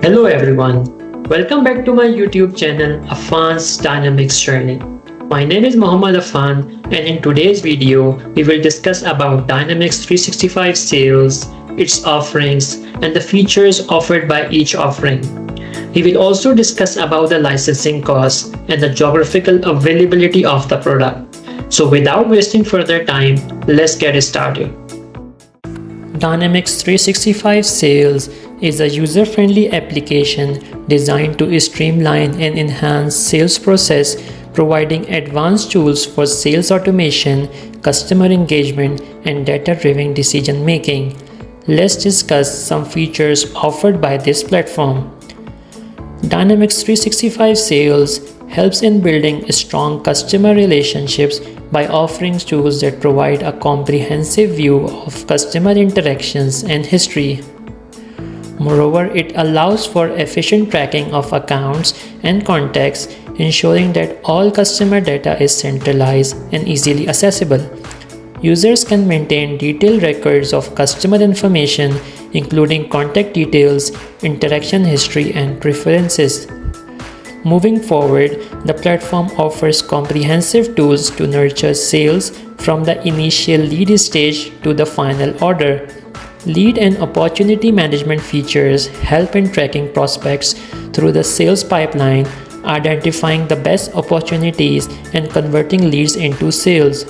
Hello everyone, welcome back to my YouTube channel Afan's Dynamics Journey. My name is Muhammad Afan, and in today's video we will discuss about Dynamics 365 sales, its offerings and the features offered by each offering. We will also discuss about the licensing costs and the geographical availability of the product. So without wasting further time, let's get started. Dynamics 365 Sales is a user-friendly application designed to streamline and enhance sales process, providing advanced tools for sales automation, customer engagement, and data-driven decision-making. Let's discuss some features offered by this platform. Dynamics 365 Sales helps in building strong customer relationships by offering tools that provide a comprehensive view of customer interactions and history. Moreover, it allows for efficient tracking of accounts and contacts, ensuring that all customer data is centralized and easily accessible. Users can maintain detailed records of customer information, including contact details, interaction history, and preferences. Moving forward, the platform offers comprehensive tools to nurture sales from the initial lead stage to the final order. Lead and opportunity management features help in tracking prospects through the sales pipeline, identifying the best opportunities, and converting leads into sales.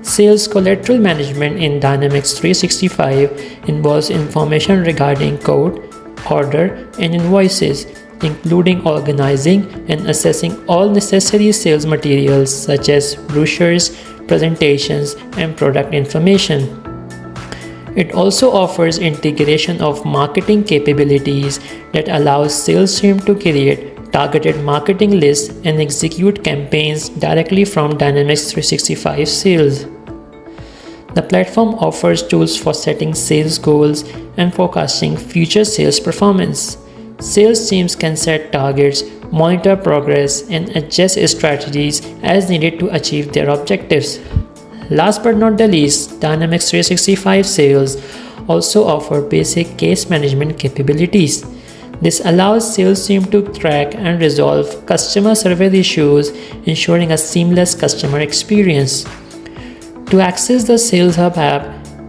Sales collateral management in Dynamics 365 involves information regarding quote, order, and invoices, including organizing and assessing all necessary sales materials such as brochures, presentations, and product information. It also offers integration of marketing capabilities that allows sales team to create targeted marketing lists and execute campaigns directly from Dynamics 365 Sales. The platform offers tools for setting sales goals and forecasting future sales performance. Sales teams can set targets, monitor progress, and adjust strategies as needed to achieve their objectives. Last but not the least, Dynamics 365 Sales also offer basic case management capabilities. This allows sales team to track and resolve customer service issues, ensuring a seamless customer experience. To access the Sales Hub app,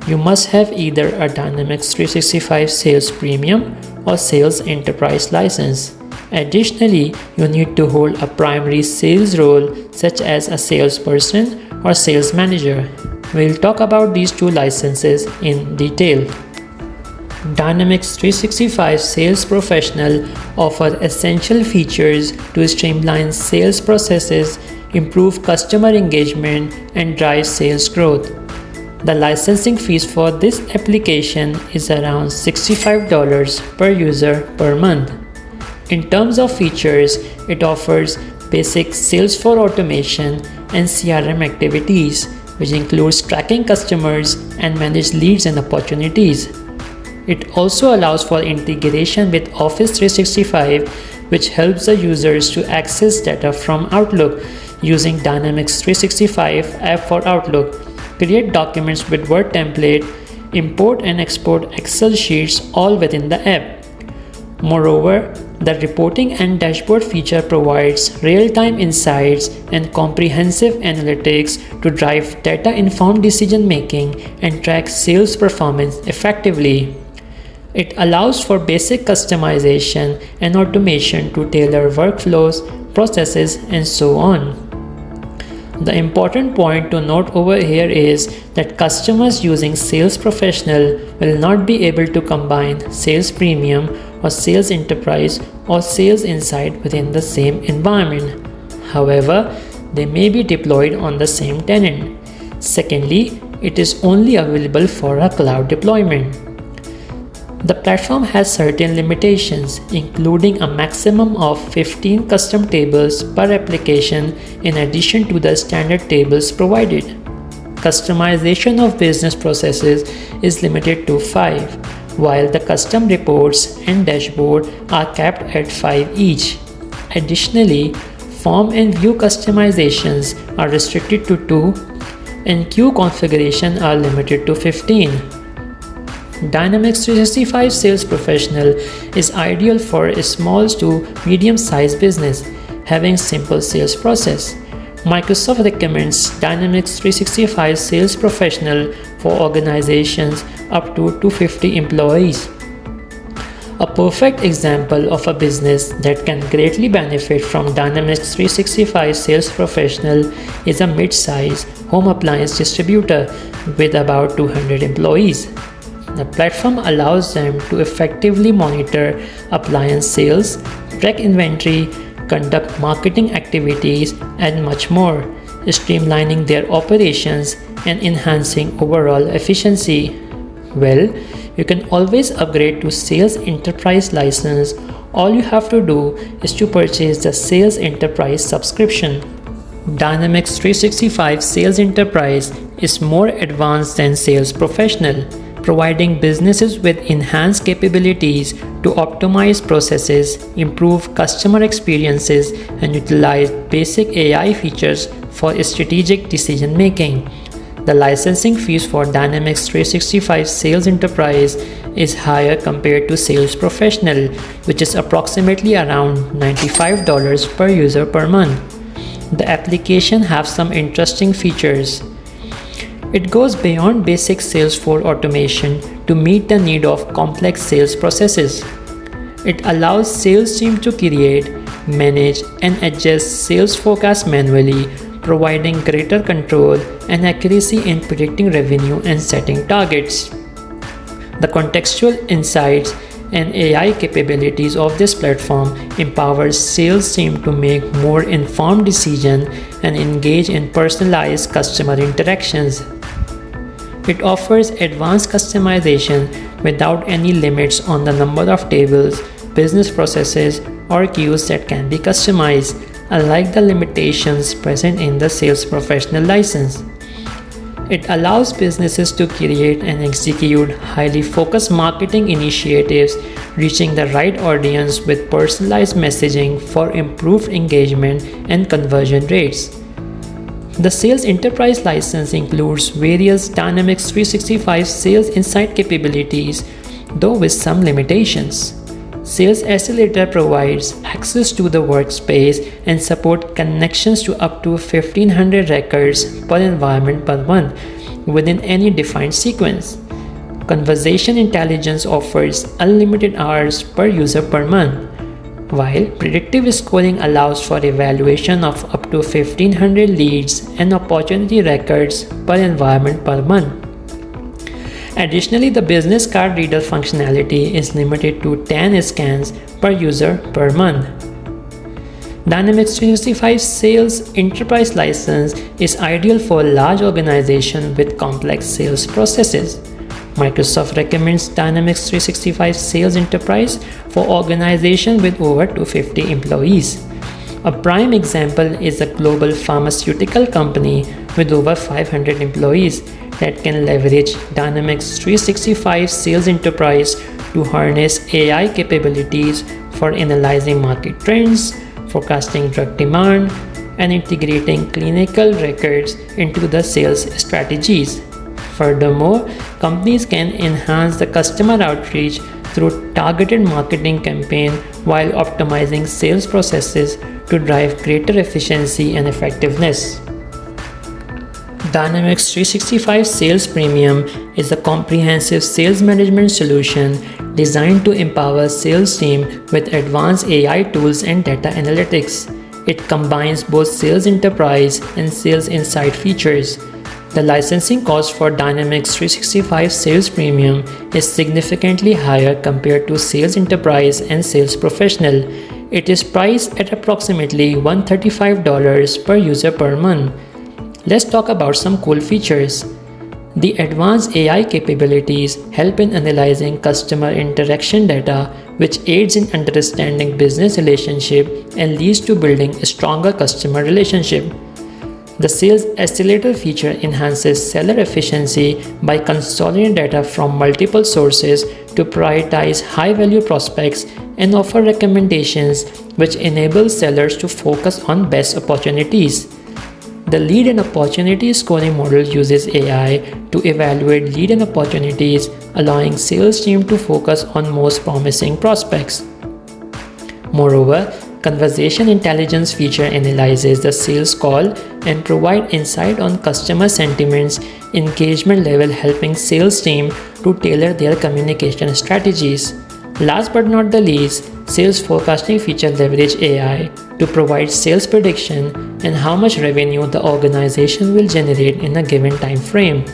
you must have either a Dynamics 365 Sales Premium or Sales Enterprise license. Additionally, you need to hold a primary sales role such as a salesperson or sales manager. We'll talk about these two licenses in detail. Dynamics 365 Sales Professional offers essential features to streamline sales processes, improve customer engagement, and drive sales growth. The licensing fees for this application is around $65 per user per month. In terms of features, it offers basic sales for automation and CRM activities, which includes tracking customers and manage leads and opportunities. It also allows for integration with Office 365, which helps the users to access data from Outlook using Dynamics 365 app for Outlook, create documents with Word template, import and export Excel sheets all within the app. Moreover, the reporting and dashboard feature provides real-time insights and comprehensive analytics to drive data-informed decision-making and track sales performance effectively. It allows for basic customization and automation to tailor workflows, processes, and so on. The important point to note over here is that customers using Sales Professional will not be able to combine Sales Premium or Sales Enterprise or Sales Insight within the same environment. However, they may be deployed on the same tenant. Secondly, it is only available for a cloud deployment. The platform has certain limitations, including a maximum of 15 custom tables per application in addition to the standard tables provided. Customization of business processes is limited to 5, while the custom reports and dashboard are capped at 5 each. Additionally, form and view customizations are restricted to 2, and queue configuration are limited to 15. Dynamics 365 Sales Professional is ideal for a small to medium-sized business having simple sales process. Microsoft recommends Dynamics 365 Sales Professional for organizations up to 250 employees. A perfect example of a business that can greatly benefit from Dynamics 365 Sales Professional is a mid-size home appliance distributor with about 200 employees. The platform allows them to effectively monitor appliance sales, track inventory, conduct marketing activities, and much more, streamlining their operations and enhancing overall efficiency. Well, you can always upgrade to Sales Enterprise license. All you have to do is to purchase the Sales Enterprise subscription. Dynamics 365 Sales Enterprise is more advanced than Sales Professional, providing businesses with enhanced capabilities to optimize processes, improve customer experiences, and utilize basic AI features for strategic decision making. The licensing fees for Dynamics 365 Sales Enterprise is higher compared to Sales Professional, which is approximately around $95 per user per month. The application has some interesting features. It goes beyond basic sales force automation to meet the need of complex sales processes. It allows sales team to create, manage, and adjust sales forecasts manually, providing greater control and accuracy in predicting revenue and setting targets. The contextual insights and AI capabilities of this platform empowers sales team to make more informed decisions and engage in personalized customer interactions. It offers advanced customization without any limits on the number of tables, business processes, or queues that can be customized, unlike the limitations present in the Sales Professional license. It allows businesses to create and execute highly focused marketing initiatives, reaching the right audience with personalized messaging for improved engagement and conversion rates. The Sales Enterprise license includes various Dynamics 365 Sales Insight capabilities, though with some limitations. Sales Accelerator provides access to the workspace and support connections to up to 1500 records per environment per month within any defined sequence. Conversation Intelligence offers unlimited hours per user per month, while predictive scoring allows for evaluation of up to 1500 leads and opportunity records per environment per month. Additionally, the business card reader functionality is limited to 10 scans per user per month. Dynamics 365 Sales Enterprise license is ideal for large organizations with complex sales processes. Microsoft recommends Dynamics 365 Sales Enterprise for organizations with over 250 employees. A prime example is a global pharmaceutical company with over 500 employees that can leverage Dynamics 365 Sales Enterprise to harness AI capabilities for analyzing market trends, forecasting drug demand, and integrating clinical records into the sales strategies. Furthermore, companies can enhance the customer outreach through targeted marketing campaigns while optimizing sales processes to drive greater efficiency and effectiveness. Dynamics 365 Sales Premium is a comprehensive sales management solution designed to empower sales teams with advanced AI tools and data analytics. It combines both Sales Enterprise and Sales Insight features. The licensing cost for Dynamics 365 Sales Premium is significantly higher compared to Sales Enterprise and Sales Professional. It is priced at approximately $135 per user per month. Let's talk about some cool features. The advanced AI capabilities help in analyzing customer interaction data, which aids in understanding business relationships and leads to building a stronger customer relationship. The Sales Accelerator feature enhances seller efficiency by consolidating data from multiple sources to prioritize high-value prospects and offer recommendations which enable sellers to focus on best opportunities. The lead and opportunity scoring model uses AI to evaluate lead and opportunities, allowing sales team to focus on most promising prospects. Moreover, conversation intelligence feature analyzes the sales call and provide insight on customer sentiments, engagement level, helping sales team to tailor their communication strategies. Last but not the least, sales forecasting feature leverage AI to provide sales prediction and how much revenue the organization will generate in a given time frame.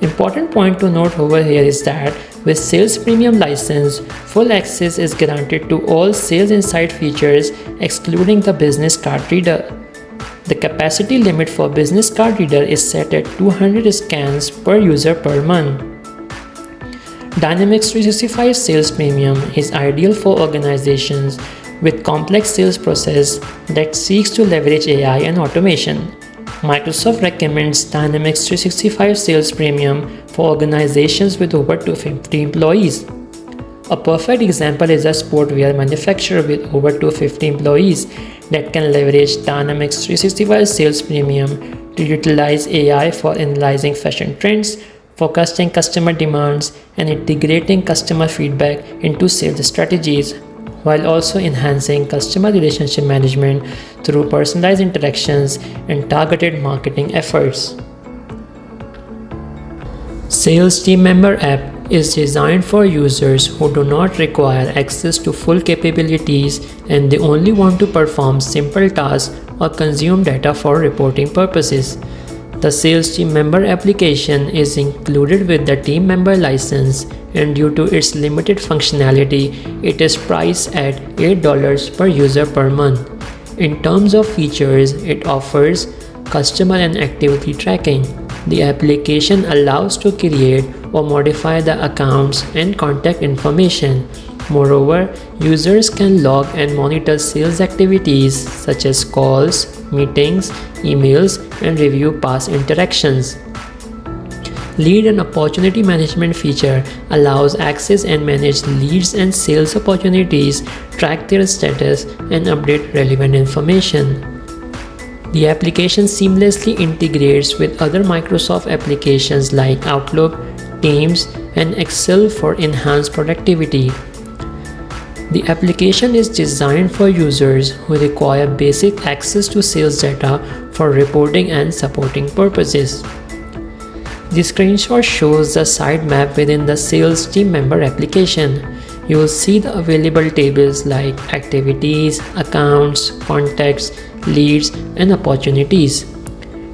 Important point to note over here is that with Sales Premium license, full access is granted to all Sales Insight features excluding the Business Card Reader. The capacity limit for Business Card Reader is set at 200 scans per user per month. Dynamics 365 Sales Premium is ideal for organizations with complex sales process that seeks to leverage AI and automation. Microsoft recommends Dynamics 365 Sales Premium for organizations with over 250 employees. A perfect example is a sportwear manufacturer with over 250 employees that can leverage Dynamics 365 Sales Premium to utilize AI for analyzing fashion trends, forecasting customer demands, and integrating customer feedback into sales strategies, while also enhancing customer relationship management through personalized interactions and targeted marketing efforts. Sales Team Member app is designed for users who do not require access to full capabilities and they only want to perform simple tasks or consume data for reporting purposes. The Sales Team Member application is included with the Team Member license, and due to its limited functionality, it is priced at $8 per user per month. In terms of features, it offers customer and activity tracking. The application allows to create or modify the accounts and contact information. Moreover, users can log and monitor sales activities such as calls, meetings, emails, and review past interactions. Lead and opportunity management feature allows access and manage leads and sales opportunities, track their status, and update relevant information. The application seamlessly integrates with other Microsoft applications like Outlook, Teams, and Excel for enhanced productivity. The application is designed for users who require basic access to sales data for reporting and supporting purposes. The screenshot shows the site map within the Sales Team Member application. You will see the available tables like activities, accounts, contacts, leads, and opportunities.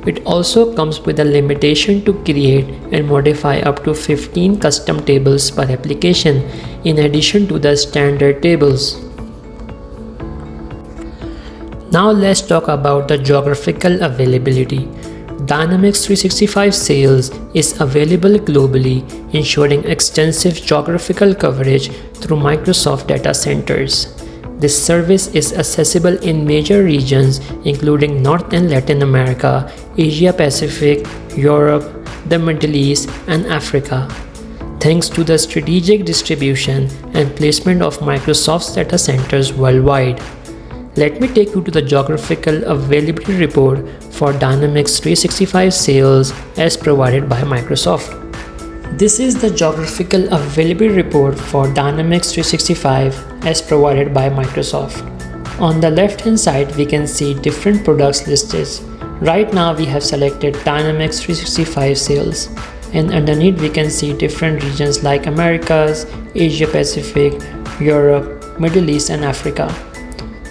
It also comes with a limitation to create and modify up to 15 custom tables per application, in addition to the standard tables. Now let's talk about the geographical availability. Dynamics 365 Sales is available globally, ensuring extensive geographical coverage through Microsoft data centers. This service is accessible in major regions including North and Latin America, Asia Pacific, Europe, the Middle East, and Africa. Thanks to the strategic distribution and placement of Microsoft's data centers worldwide. Let me take you to the Geographical Availability report for Dynamics 365 Sales as provided by Microsoft. This is the Geographical Availability report for Dynamics 365 as provided by Microsoft. On the left hand side, we can see different products listed. Right now we have selected Dynamics 365 Sales, and underneath we can see different regions like Americas, Asia Pacific, Europe, Middle East, and Africa.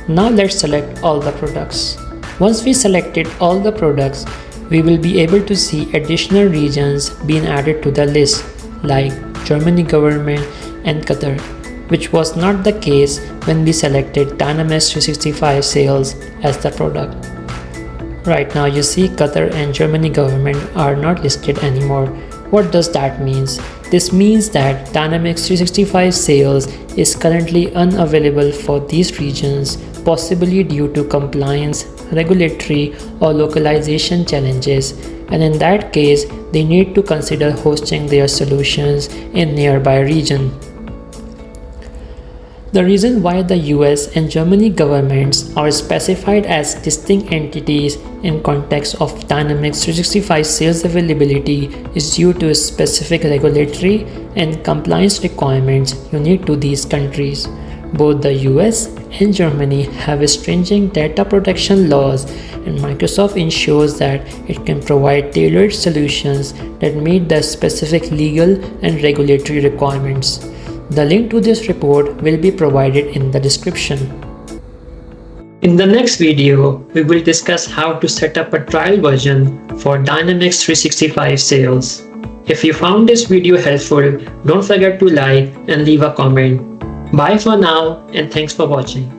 Now let's select all the products. Once we selected all the products, we will be able to see additional regions being added to the list like Germany government and Qatar, which was not the case when we selected Dynamics 365 Sales as the product. Right now you see Qatar and Germany government are not listed anymore. What does that mean? This means that Dynamics 365 Sales is currently unavailable for these regions, possibly due to compliance, regulatory, or localization challenges, and in that case, they need to consider hosting their solutions in nearby region. The reason why the US and Germany governments are specified as distinct entities in context of Dynamics 365 sales availability is due to specific regulatory and compliance requirements unique to these countries. Both the US and Germany have stringent data protection laws, and Microsoft ensures that it can provide tailored solutions that meet the specific legal and regulatory requirements. The link to this report will be provided in the description. In the next video, we will discuss how to set up a trial version for Dynamics 365 sales. If you found this video helpful, don't forget to like and leave a comment. Bye for now, and thanks for watching.